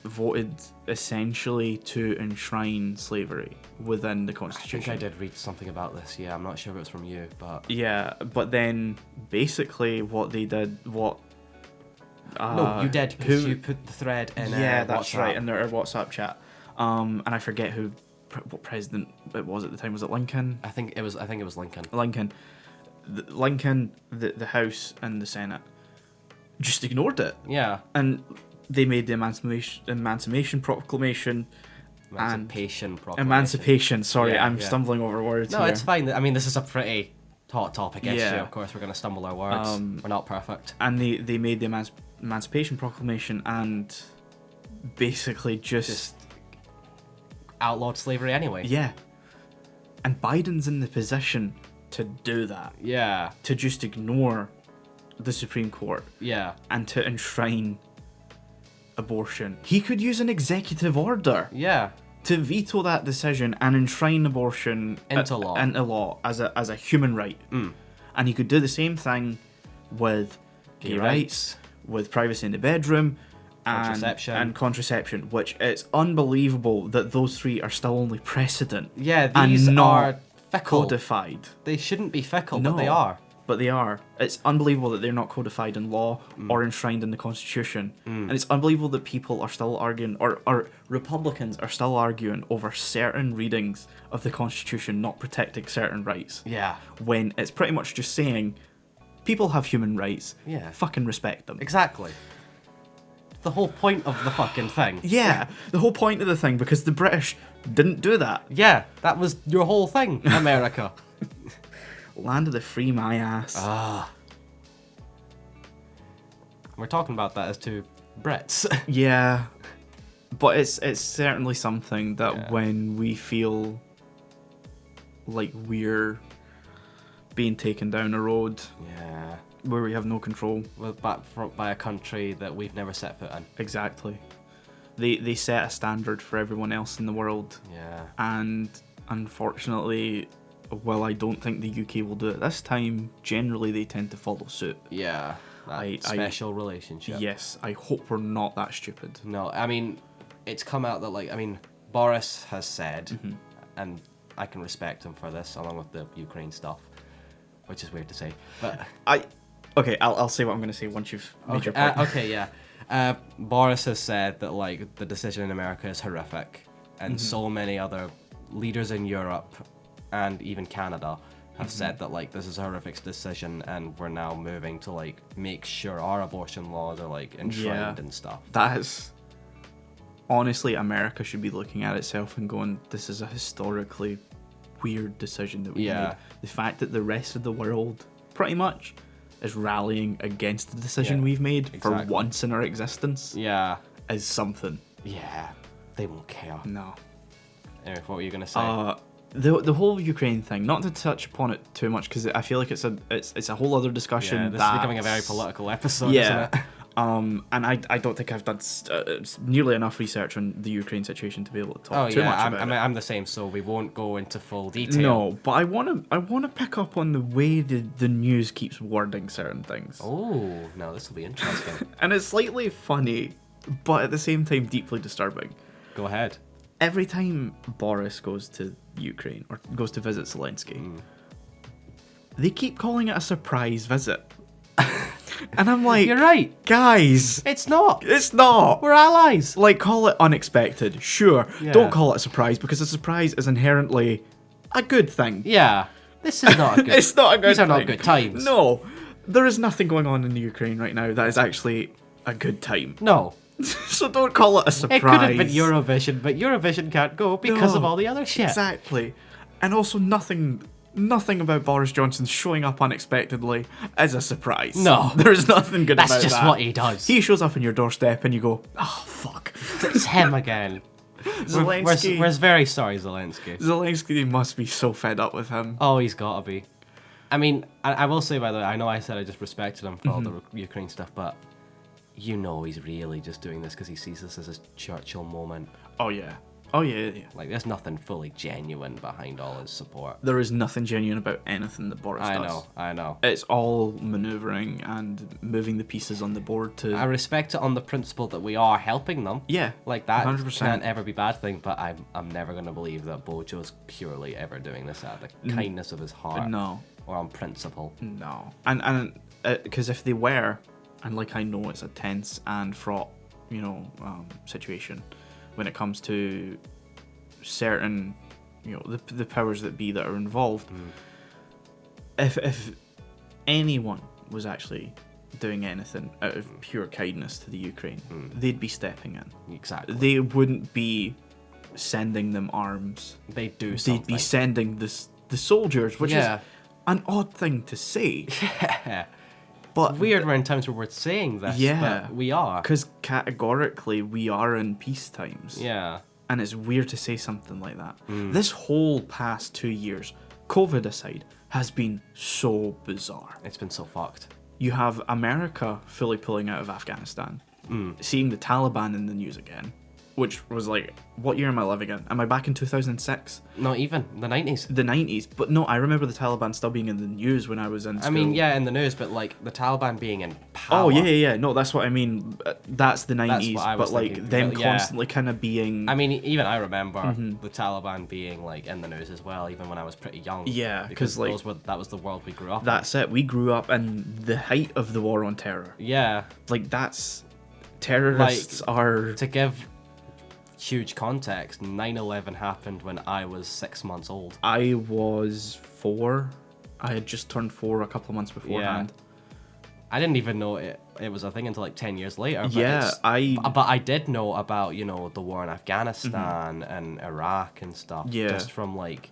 voted essentially to enshrine slavery within the Constitution. I think I did read something about this. Yeah, I'm not sure if it was from you, but yeah. But then basically what they did, no, you did, because you put the thread in. Yeah, that's WhatsApp. right, in their WhatsApp chat. And I forget what president it was at the time. Was it Lincoln? I think it was Lincoln. Lincoln, the House and the Senate just ignored it. Yeah. And they made the Emancipation Proclamation. Emancipation. Sorry, I'm stumbling over words. No, here. it's fine. I mean, this is a pretty hot topic issue. Yeah. Of course, we're going to stumble our words. We're not perfect. And they made the Emancipation Proclamation and basically just outlawed slavery anyway. Yeah. And Biden's in the position to do that. Yeah. To just ignore the Supreme Court. Yeah. And to enshrine abortion. He could use an executive order. Yeah. To veto that decision and enshrine abortion into law as a human right. And he could do the same thing with gay rights, with privacy in the bedroom, and contraception, which it's unbelievable that those three are still only precedent. Yeah, these are fickle. Codified. They shouldn't be fickle, but they are. But they are. It's unbelievable that they're not codified in law or enshrined in the Constitution. And it's unbelievable that people are still arguing, or Republicans are still arguing over certain readings of the Constitution not protecting certain rights. Yeah. When it's pretty much just saying, people have human rights. Yeah. Fucking respect them. Exactly. The whole point of the fucking thing. Yeah. The whole point of the thing, because the British didn't do that. Yeah. That was your whole thing, America. Land of the free, my ass. We're talking about that as two Brits. Yeah, but it's certainly something that when we feel like we're being taken down a road, where we have no control, by a country that we've never set foot in. Exactly. They set a standard for everyone else in the world. Yeah. And unfortunately, well, I don't think the UK will do it this time. Generally, they tend to follow suit. Yeah, special relationship. Yes, I hope we're not that stupid. No, I mean, it's come out that, Boris has said, and I can respect him for this, along with the Ukraine stuff, which is weird to say. But I'll say what I'm going to say once you've made your point. Boris has said that, the decision in America is horrific, and so many other leaders in Europe and even Canada have said that this is a horrific decision, and we're now moving to make sure our abortion laws are enshrined and stuff. That is honestly, America should be looking at itself and going, this is a historically weird decision that we made. The fact that the rest of the world pretty much is rallying against the decision we've made for once in our existence is something. Yeah, they won't care. No. Anyway, what were you gonna say? The whole Ukraine thing, not to touch upon it too much, because I feel like it's a whole other discussion. Yeah, this is becoming a very political episode, isn't it? And I don't think I've done nearly enough research on the Ukraine situation to be able to talk too much about it. I'm the same, so we won't go into full detail. No, but I want to pick up on the way the news keeps wording certain things. Oh, no, this will be interesting. And it's slightly funny, but at the same time deeply disturbing. Go ahead. Every time Boris goes to Ukraine or goes to visit Zelensky, they keep calling it a surprise visit. And I'm like, You're right. guys, It's not. it's not. We're allies. Like, call it unexpected, sure. Yeah. Don't call it a surprise, because a surprise is inherently a good thing. Yeah. This is not a good... It's not a good These are not thing. good times. No. There is nothing going on in the Ukraine right now that is actually a good time. No. So don't call it a surprise. It could have been Eurovision, but Eurovision can't go because of No, all the other shit. Exactly. And also nothing about Boris Johnson showing up unexpectedly is a surprise. No. There is nothing good about that. That's just what he does. He shows up on your doorstep and you go, oh, fuck. It's him again. Zelensky. We're very sorry, Zelensky. Zelensky must be so fed up with him. Oh, he's gotta be. I mean, I will say, by the way, I know I said I just respected him for all the Ukraine stuff, but you know he's really just doing this because he sees this as a Churchill moment. Oh, yeah. Oh, yeah, yeah. Like, there's nothing fully genuine behind all his support. There is nothing genuine about anything that Boris does. I know. It's all manoeuvring and moving the pieces on the board to... I respect it on the principle that we are helping them. Yeah, Like, that 100%. can't ever be a bad thing, but I'm never going to believe that Bojo's purely ever doing this out of the kindness of his heart. No. Or on principle. No. And because if they were, and like I know it's a tense and fraught, situation when it comes to certain, the powers that be that are involved. If anyone was actually doing anything out of pure kindness to the Ukraine, they'd be stepping in. Exactly. They wouldn't be sending them arms. They'd do something. They'd be sending the soldiers, which Yeah. is an odd thing to say. Yeah. But Weird around times where we're saying this, Yeah. but we are. because categorically we are in peace times. Yeah. And it's weird to say something like that. This whole past 2 years, COVID aside, has been so bizarre. It's been so fucked. You have America fully pulling out of Afghanistan, seeing the Taliban in the news again, which was like, what year am I living in? Am I back in 2006? Not even. The 90s. The 90s. But no, I remember the Taliban still being in the news when I was in school. I mean, yeah, in the news, but like the Taliban being in power. Oh, yeah. No, that's what I mean. That's the 90s. what I was But like thinking. them Yeah. constantly kind of being... I mean, even I remember the Taliban being like in the news as well, even when I was pretty young. Yeah, because 'cause, like, that was the world we grew up in. That's it. We grew up in the height of the war on terror. Yeah. Like, that's... Terrorists are... To give huge context, 9/11 happened when I was 6 months old. I was 4. I had just turned 4 a couple of months beforehand. I didn't even know it was a thing until like 10 years later. But Yeah, But I did know about, the war in Afghanistan and Iraq and stuff. Yeah. Just from like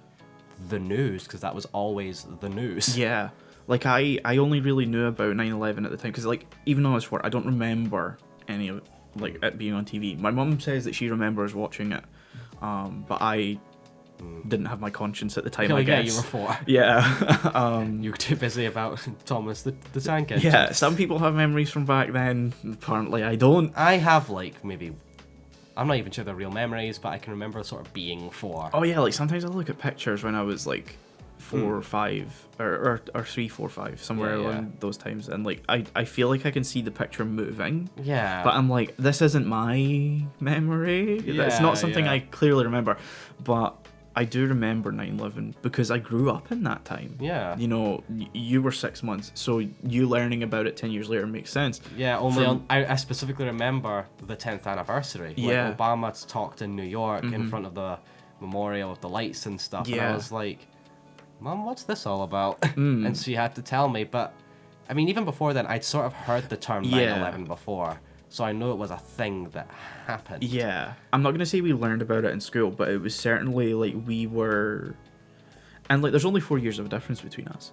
the news, because that was always the news. Yeah. Like, I only really knew about 9/11 at the time, because, like, even though I was 4, I don't remember any of like it being on TV. My mum says that she remembers watching it, but I didn't have my conscience at the time, I guess. Yeah, you were 4. Yeah. You were too busy about Thomas the Tank Engine. Yeah, some people have memories from back then. Apparently I don't. I have like maybe, I'm not even sure they're real memories, but I can remember sort of being 4. Oh yeah, like sometimes I look at pictures when I was like 4 or 5 or 3, 4, 5, somewhere Yeah, around those times, and like I feel like I can see the picture moving. Yeah. But I'm like, this isn't my memory. It's not something yeah. I clearly remember. But I do remember 9/11 because I grew up in that time. Yeah. You were 6 months, so you learning about it 10 years later makes sense. Yeah, only I specifically remember the 10th anniversary. Yeah. Like Obama talked in New York in front of the memorial with the lights and stuff. And I Yeah. was like, Mom, what's this all about? And she had to tell me. But, I mean, even before then, I'd sort of heard the term 9/11 before. So I know it was a thing that happened. Yeah. I'm not going to say we learned about it in school, but it was certainly like we were... And like there's only 4 years of difference between us.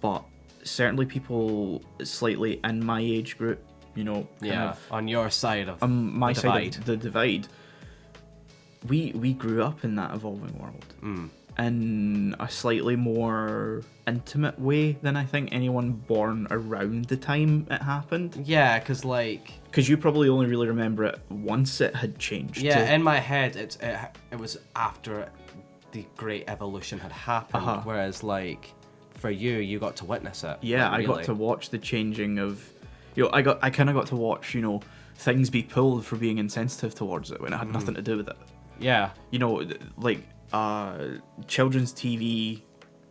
But certainly people slightly in my age group, kind of, on your side of my the side divide. of the divide, we grew up in that evolving world. In a slightly more intimate way than I think anyone born around the time it happened. Yeah, because like... Because you probably only really remember it once it had changed. Yeah, in my head, it was after the great evolution had happened, whereas like for you got to witness it. Yeah, like, I got to watch the changing of... I kind of got to watch, things be pulled for being insensitive towards it when it had nothing to do with it. Yeah. Like... children's TV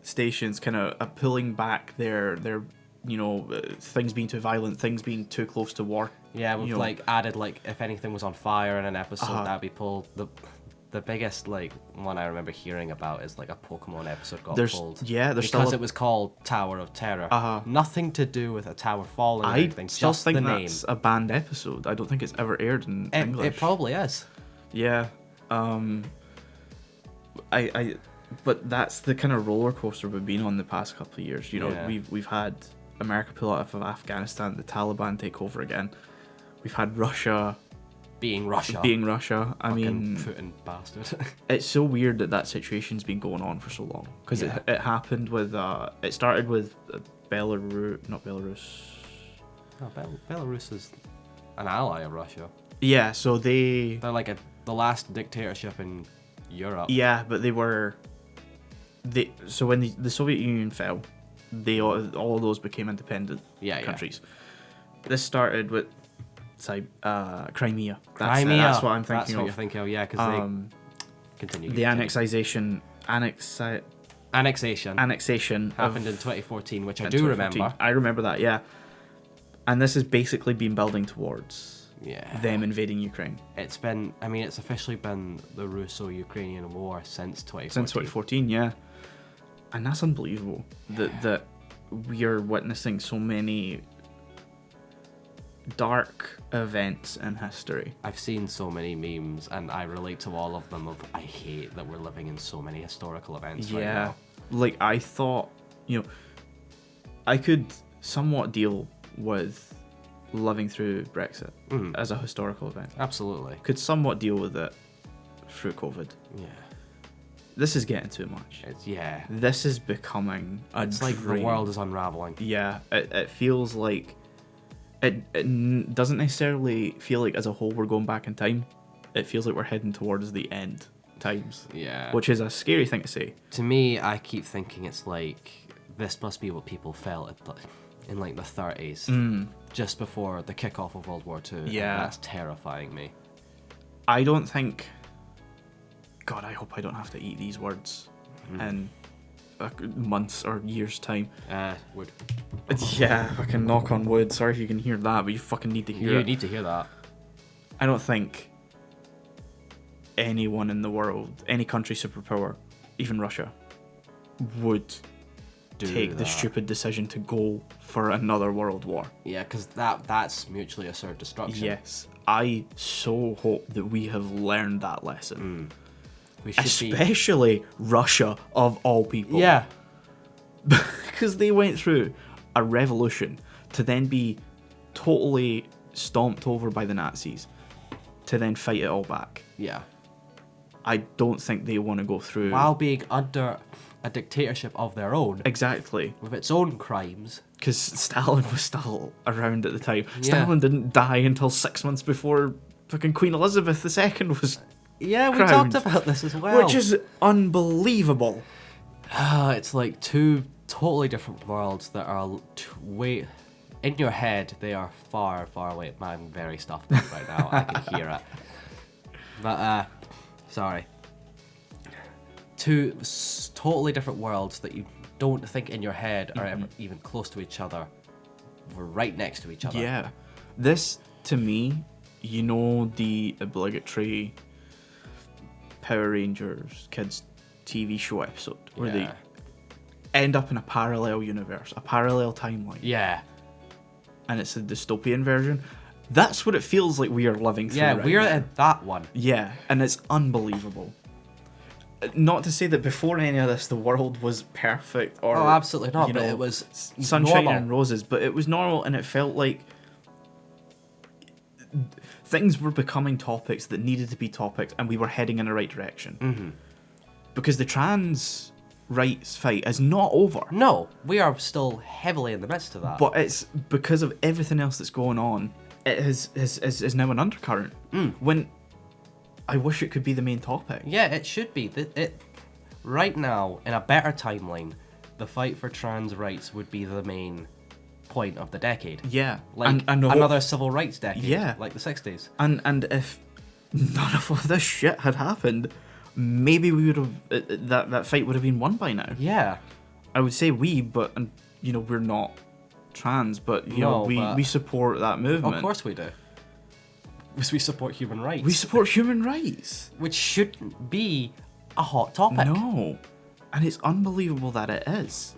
stations kind of pulling back their things being too violent, things being too close to war. Yeah, we've added if anything was on fire in an episode, that'd be pulled. The biggest one I remember hearing about is a Pokemon episode got pulled. Yeah, there's because it was called Tower of Terror. Nothing to do with a tower falling or anything. Still just think the that's name. a banned episode. I don't think it's ever aired in English. It probably is. Yeah. But that's the kind of roller coaster we've been on the past couple of years. We've had America pull out of Afghanistan, the Taliban take over again. We've had Russia being Russia. I mean, Putin bastard. It's so weird that situation's been going on for so long, because it happened with it started with not Belarus. Oh, Belarus is an ally of Russia. Yeah, so they're the last dictatorship in Europe. Yeah, but so when the Soviet Union fell, all of those became independent countries. This started with Crimea. That's what I'm thinking That's what of. you're thinking of, yeah, because they continue. The annexation happened in 2014, which I do remember. I remember that, yeah. And this has basically been building towards them invading Ukraine. It's officially been the Russo-Ukrainian war since 2014. Since 2014, yeah. And that's unbelievable that we are witnessing so many dark events in history. I've seen so many memes, and I relate to all of them. I hate that we're living in so many historical events right now. I thought, I could somewhat deal with living through Brexit as a historical event. Absolutely. Could somewhat deal with it through COVID. Yeah. This is getting too much. This is becoming It's like the world is unraveling. Yeah, it feels like it doesn't necessarily feel like as a whole we're going back in time. It feels like we're heading towards the end times. Yeah. Which is a scary thing to say. To me, I keep thinking it's this must be what people felt in the 30s, just before the kickoff of World War II. Yeah. And that's terrifying me. I don't think... God, I hope I don't have to eat these words in months or years' time. Wood. Yeah, fucking knock on wood. Sorry if you can hear that, but you fucking need to hear it. You need to hear that. I don't think anyone in the world, any country superpower, even Russia, would take the stupid decision to go for another world war. Yeah, because that's mutually assured destruction. Yes. I so hope that we have learned that lesson. Especially Russia, of all people. Yeah. Because they went through a revolution to then be totally stomped over by the Nazis, to then fight it all back. Yeah. I don't think they want to go through... While being under a dictatorship of their own. Exactly. With its own crimes. Because Stalin was still around at the time. Yeah. Stalin didn't die until 6 months before fucking Queen Elizabeth II was Yeah, we crowned, talked about this as well. which is unbelievable. It's like two totally different worlds that are way... In your head, they are far, far away. I'm very stuffed up right now. I can hear it. But, sorry. Two totally different worlds that you don't think in your head are ever even close to each other. We're right next to each other. Yeah. This, to me, the obligatory Power Rangers kids TV show episode where they end up in a parallel universe, a parallel timeline. Yeah. And it's a dystopian version. That's what it feels like we are living through. Yeah, right we're now. in that one. Yeah, and it's unbelievable. Not to say that before any of this the world was perfect or absolutely not, but it was sunshine normal. and roses, but it was normal, and it felt like things were becoming topics that needed to be topics, and we were heading in the right direction. Because the trans rights fight is not over. No, we are still heavily in the midst of that. But it's because of everything else that's going on, it is now an undercurrent. When I wish it could be the main topic. Yeah, it should be. Right now, in a better timeline, the fight for trans rights would be the main point of the decade. Yeah. Like and another civil rights decade. Yeah. Like the 60s. And if none of all this shit had happened, maybe we would have that fight would have been won by now. Yeah. I would say we, but we're not trans, but we support that movement. Of course we do. Because we support human rights. We support human rights. Which shouldn't be a hot topic. No. And it's unbelievable that it is.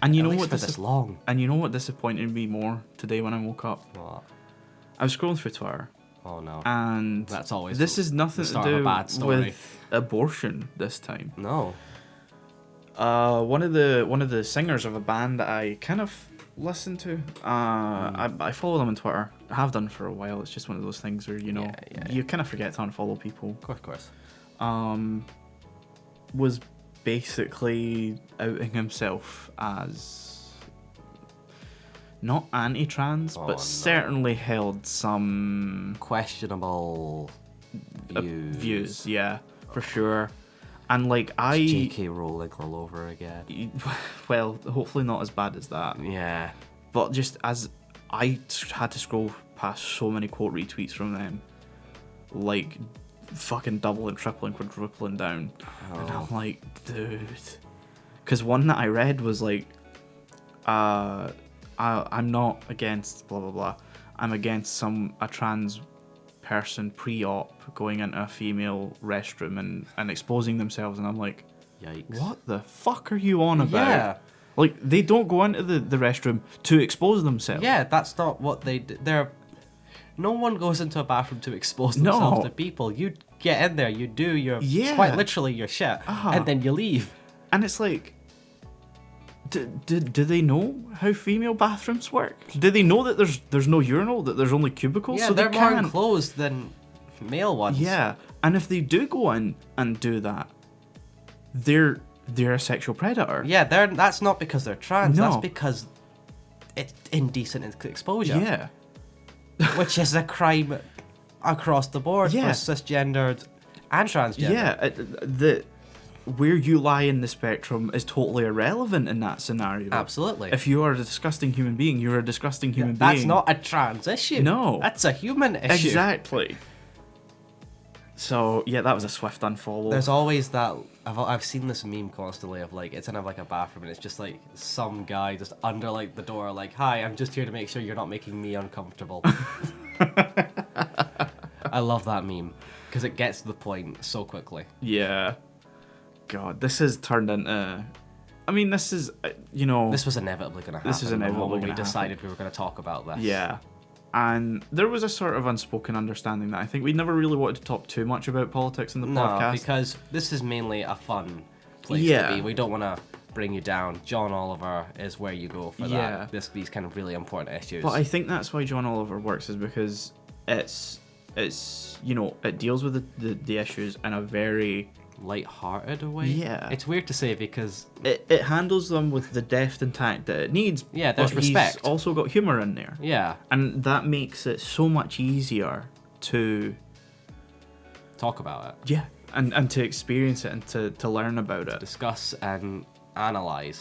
And you know what this long. And you know what disappointed me more today when I woke up? What? I was scrolling through Twitter. Oh no. And that's always this is nothing to do with abortion this time. No. One of the singers of a band that I kind of listen to. I follow them on Twitter. I have done for a while. It's just one of those things where you kind of forget to unfollow people. Of course. Was basically outing himself as not anti-trans, but certainly held some questionable views. Yeah, for sure. And like J.K. Rowling all over again. Well, hopefully not as bad as that. Yeah. But just as I had to scroll past so many quote retweets from them, like fucking doubling, tripling, quadrupling down. And I'm like, dude. Because one that I read was like, I'm not against blah blah blah. I'm against a trans person pre-op going into a female restroom and exposing themselves, and I'm like, yikes. What the fuck are you on about? Yeah. Like, they don't go into the restroom to expose themselves. Yeah, that's not what they do. No one goes into a bathroom to expose themselves to people. You get in there, you do your, quite literally your shit, and then you leave. And it's like, do they know how female bathrooms work? Do they know that there's no urinal, that there's only cubicles? Yeah, so they're more enclosed than male ones. Yeah, and if they do go in and do that, they're a sexual predator. Yeah, that's not because they're trans. No. That's because it's indecent exposure. Yeah. Which is a crime across the board for cisgendered and transgender. Yeah, where you lie in the spectrum is totally irrelevant in that scenario. Absolutely. If you are a disgusting human being, you're a disgusting human being. That's not a trans issue. No. That's a human issue. Exactly. So, yeah, that was a swift unfollow. There's always that... I've seen this meme constantly of, like, it's in like a bathroom and it's just, like, some guy just under, like, the door, like, hi, I'm just here to make sure you're not making me uncomfortable. I love that meme, because it gets to the point so quickly. Yeah. God, this has turned into... I mean, this is, This was inevitably going to happen. This is inevitably going to happen. We decided we were going to talk about this. Yeah. And there was a sort of unspoken understanding that I think we never really wanted to talk too much about politics in the podcast. No, because this is mainly a fun place to be. We don't want to bring you down. John Oliver is where you go for that. These kind of really important issues. But I think that's why John Oliver works, is because it's it deals with the issues in a very light-hearted way. Yeah. It's weird to say because it handles them with the depth and tact that it needs. Yeah, there's respect. He's also got humor in there. Yeah. And that makes it so much easier to talk about it. Yeah. And to experience it and to learn about it. Discuss and analyze.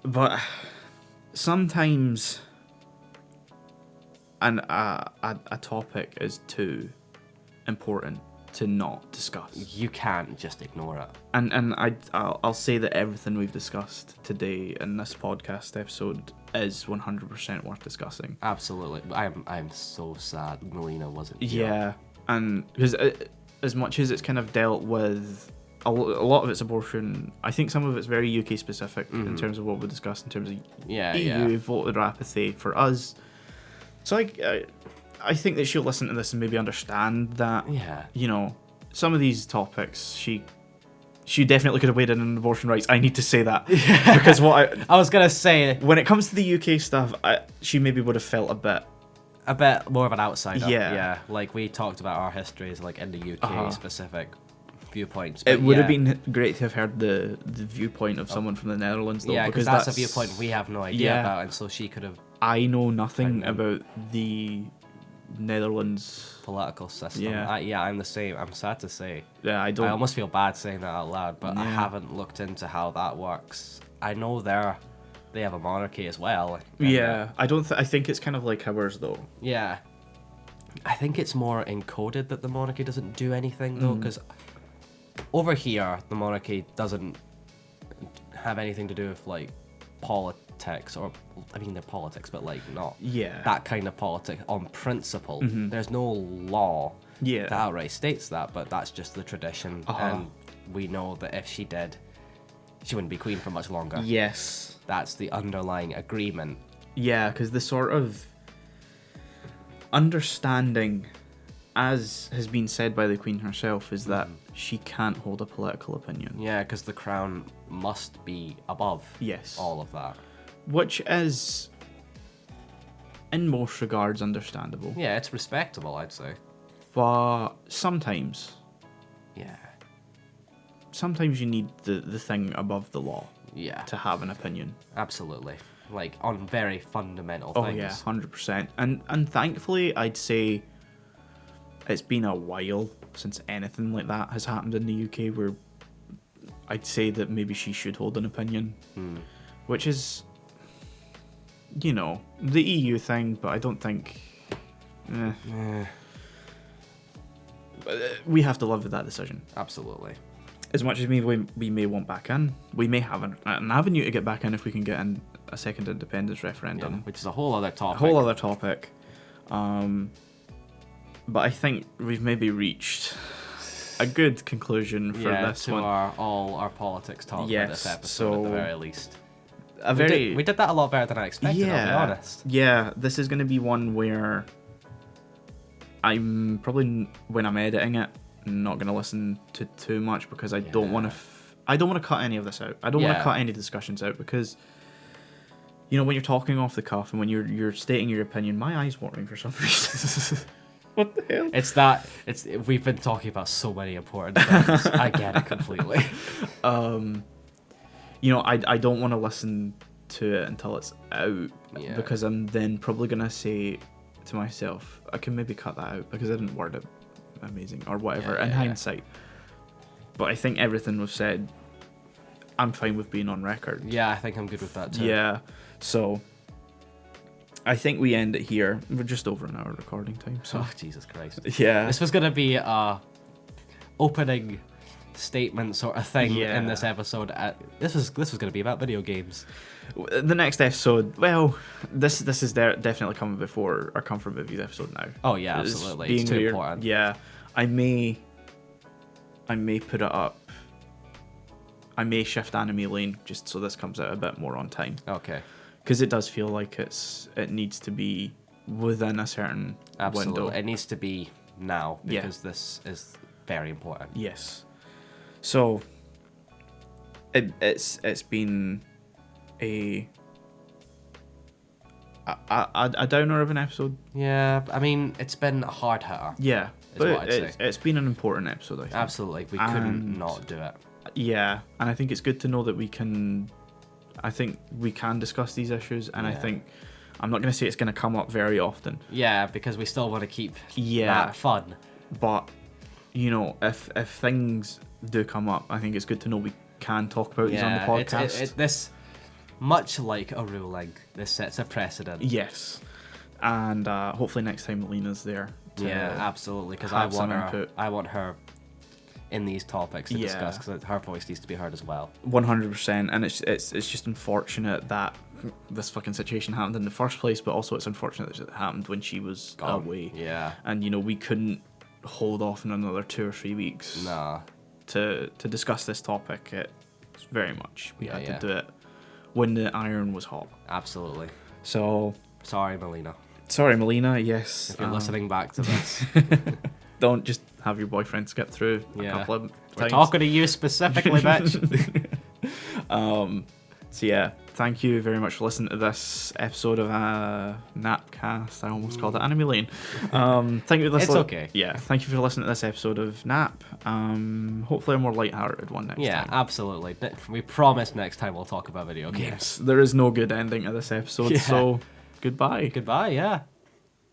But sometimes a topic is too important to not discuss. You can't just ignore it. And I'll say that everything we've discussed today in this podcast episode is 100% worth discussing. Absolutely. I'm so sad Melina wasn't here. Yeah, and because as much as it's kind of dealt with a lot of it's abortion, I think some of it's very UK specific in terms of what we discussed in terms of EU voter apathy for us. So I think that she'll listen to this and maybe understand that, some of these topics, she definitely could have weighed in on abortion rights. I need to say that. Because I was going to say... When it comes to the UK stuff, she maybe would have felt a bit more of an outsider. Yeah. Like, we talked about our histories, like, in the UK specific viewpoints. It would have been great to have heard the viewpoint of someone from the Netherlands, though. Yeah, because that's a viewpoint we have no idea about, and so she could have... I know nothing about the Netherlands political system. Yeah. I'm the same. I'm sad to say. Yeah, I almost feel bad saying that out loud, but I haven't looked into how that works. I know they have a monarchy as well. Yeah, I think it's kind of like ours, though. Yeah, I think it's more encoded that the monarchy doesn't do anything though, because over here the monarchy doesn't have anything to do with like politics, or I mean they're politics, but like not Yeah. that kind of politics on principle. There's no law Yeah. that outright states that, but that's just the tradition, Uh-huh. and we know that if she did, she wouldn't be queen for much longer. Yes. That's the underlying agreement. Yeah, because the sort of understanding, as has been said by the Queen herself, is that she can't hold a political opinion. Yeah, because the crown must be above Yes. all of that. Which is, in most regards, understandable. Yeah, it's respectable, I'd say. But sometimes Yeah, you need the thing above the law yeah, to have an opinion. absolutely. Like, on very fundamental Oh things. yeah, 100%. And thankfully, I'd say it's been a while since anything like that has happened in the UK, where I'd say that maybe she should hold an opinion, which is, you know, the EU thing. But I don't think we have to live with that decision. Absolutely. As much as we may want back in, we may have an avenue to get back in if we can get in a second independence referendum. Yeah, which is a whole other topic. A whole other topic. But I think we've maybe reached a good conclusion for this to one. all our politics talk for Yes, this episode so at the very least. We did that a lot better than I expected, I'll be honest. Yeah, this is going to be one where I'm probably, when I'm editing it, not going to listen to too much, because I don't want to I don't want to cut any of this out. I don't want to cut any discussions out, because, you know, when you're talking off the cuff and when you're stating your opinion, my eye's watering for some reason. What the hell? We've been talking about so many important things. I get it completely. You know, I don't want to listen to it until it's out, because I'm then probably going to say to myself, I can maybe cut that out because I didn't word it amazing or whatever in hindsight. But I think everything we've said, I'm fine with being on record. Yeah, I think I'm good with that too. Yeah, so I think we end it here. We're just over an hour recording time. So. Oh, Jesus Christ. Yeah. This was going to be a opening statement sort of thing in this episode. This was going to be about video games. The next episode, well, this is definitely coming before our Comfort Movies episode now. Oh yeah, absolutely. It's too important. Yeah, I may put it up. I may shift Anime Lane just so this comes out a bit more on time. Okay. Because it does feel like it needs to be within a certain window. It needs to be now, because this is very important. Yes. So it's been a downer of an episode. Yeah, I mean, it's been a hard hitter. Yeah, but what I'd say. It's been an important episode, I think. Absolutely, we couldn't not do it. Yeah, and I think it's good to know that we can discuss these issues, and I think I'm not going to say it's going to come up very often. Yeah, because we still want to keep that fun. But, you know, if things do come up, I think it's good to know we can talk about these on the podcast. This, much like a ruling, this sets a precedent. Yes, and hopefully next time Melina's there. Absolutely, because I want her in these topics to discuss, because her voice needs to be heard as well. 100%, and it's just unfortunate that this fucking situation happened in the first place, but also it's unfortunate that it happened when she was away. Yeah. And, you know, we couldn't hold off in another 2 or 3 weeks to discuss this topic. It's very much, we had to do it when the iron was hot. Absolutely. So... Sorry, Melina. Sorry, Melina, yes. If you're listening back to this. Don't just have your boyfriend skip through a couple of times. We're talking to you specifically, bitch. So yeah, thank you very much for listening to this episode of Napcast. I almost called it Anime Lane. Thank you for It's okay. Yeah, thank you for listening to this episode of Nap. Hopefully a more light-hearted one next time. Yeah, absolutely. We promise next time we'll talk about video games. Yes, there is no good ending to this episode, so goodbye. Goodbye, yeah.